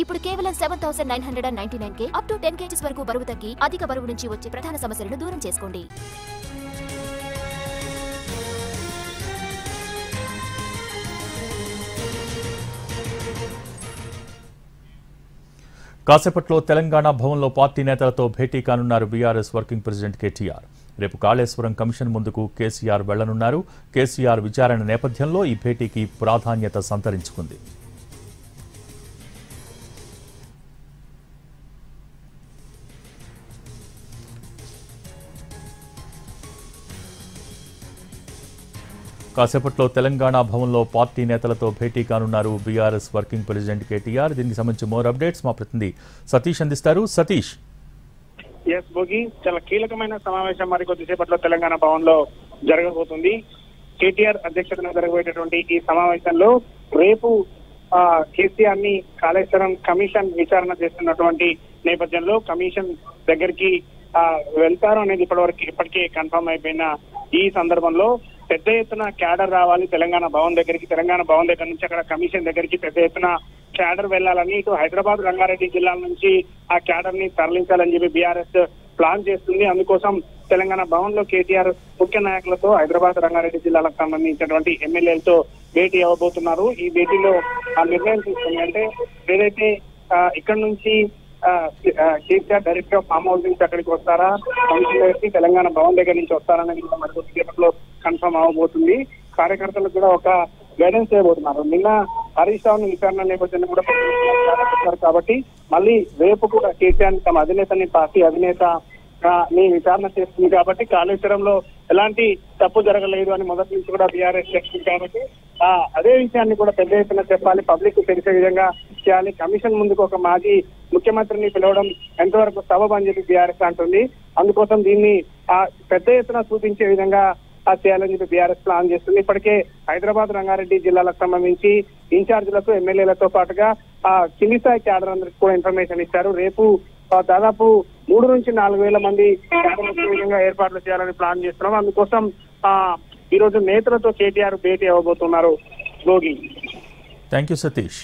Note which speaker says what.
Speaker 1: ఇప్పుడు కేవలం 7,999 up to 10 kgs వరకు బరువు తగ్గి అధిక బరువు నుంచి వచ్చే ప్రధాన సమస్యలను దూరం చేసుకోండి.
Speaker 2: కాసేపట్లో తెలంగాణ భవన్లో పార్టీ నేతలతో భేటీ కానున్నారు బీఆర్ఎస్ వర్కింగ్ ప్రెసిడెంట్ కేటీఆర్. రేపు కాళేశ్వరం కమిషన్ ముందుకు కేసీఆర్ వెళ్లనున్నారు. కేసీఆర్ విచారణ నేపథ్యంలో ఈ భేటీకి ప్రాధాన్యత సంతరించుకుంది. కాసేపట్లో తెలంగాణ భవన్లో పార్టీ నేతలతో భేటీ కానున్నారు బీఆర్ఎస్ వర్కింగ్ ప్రెసిడెంట్ కేటీఆర్. దీనికి సంబంధించి మోర్ అప్డేట్స్ మా ప్రతినిధి సతీష్ అందిస్తారు. సతీష్.
Speaker 3: భోగి, చాలా కీలకమైన సమావేశం మరి కొద్దిసేపట్లో తెలంగాణ భవన్ లో జరగబోతుంది. కేటీఆర్ అధ్యక్షతన జరగబోయేటటువంటి ఈ సమావేశంలో రేపు కేసీఆర్ ని కాళేశ్వరం కమిషన్ విచారణ చేస్తున్నటువంటి నేపథ్యంలో కమిషన్ దగ్గరికి వెళ్తారు అనేది ఇప్పటికే కన్ఫర్మ్ అయిపోయిన ఈ సందర్భంలో పెద్ద ఎత్తున క్యాడర్ రావాలి తెలంగాణ భవన్ దగ్గరికి. తెలంగాణ భవన్ దగ్గర నుంచి అక్కడ కమిషన్ దగ్గరికి పెద్ద ఎత్తున క్యాడర్ వెళ్లాలని, ఇటు హైదరాబాద్ రంగారెడ్డి జిల్లాల నుంచి ఆ క్యాడర్ ని తరలించాలని చెప్పి బీఆర్ఎస్ ప్లాన్ చేస్తుంది. అందుకోసం తెలంగాణ భవన్ లో కేటీఆర్ ముఖ్య నాయకులతో హైదరాబాద్ రంగారెడ్డి జిల్లాలకు సంబంధించినటువంటి ఎమ్మెల్యేలతో భేటీ అవ్వబోతున్నారు. ఈ భేటీలో ఆ నిర్ణయం తీసుకుంది. అంటే ఏదైతే ఇక్కడ నుంచి కేసీఆర్ డైరెక్ట్ గా ఫామ్ హౌస్ నుంచి అక్కడికి వస్తారా, కమిషన్ దగ్గరికి తెలంగాణ భవన్ దగ్గర నుంచి వస్తారనేది మరి కొద్దిసేపట్లో కన్ఫర్మ్ అవ్వబోతుంది. కార్యకర్తలకు కూడా ఒక గైడెన్స్ చేయబోతున్నారు. నిన్న హరీష్ రావు విచారణ నేపథ్యంలో కూడా కాబట్టి మళ్ళీ రేపు కూడా కేసీఆర్ తమ అధినేతని పార్టీ అధినేత ని విచారణ చేస్తుంది కాబట్టి కాళేశ్వరంలో ఎలాంటి తప్పు జరగలేదు అని మొదటి నుంచి కూడా బీఆర్ఎస్ చెప్తుంది కాబట్టి అదే విషయాన్ని కూడా పెద్ద ఎత్తున చెప్పాలి, పబ్లిక్ తెలిసే విధంగా చేయాలి. కమిషన్ ముందుకు ఒక మాజీ ముఖ్యమంత్రిని పిలవడం ఎంతవరకు సబబు అని చెప్పి బీఆర్ఎస్ అంటుంది. అందుకోసం దీన్ని పెద్ద ఎత్తున చూపించే విధంగా చేయాలని చెప్పి బీఆర్ఎస్ ప్లాన్ చేస్తుంది. ఇప్పటికే హైదరాబాద్ రంగారెడ్డి జిల్లాలకు సంబంధించి ఇన్ఛార్జీలకు ఎమ్మెల్యేలతో పాటుగా కింది స్థాయి క్యాడర్ అందరికి కూడా ఇన్ఫర్మేషన్ ఇచ్చారు. రేపు దాదాపు 3 నుంచి 4 వేల మంది విధంగా ఏర్పాట్లు చేయాలని ప్లాన్ చేస్తున్నాం. అందుకోసం ఈ రోజు నేతలతో కేటీఆర్ భేటీ అవ్వబోతున్నారు. భోగి.
Speaker 2: Thank you Satish.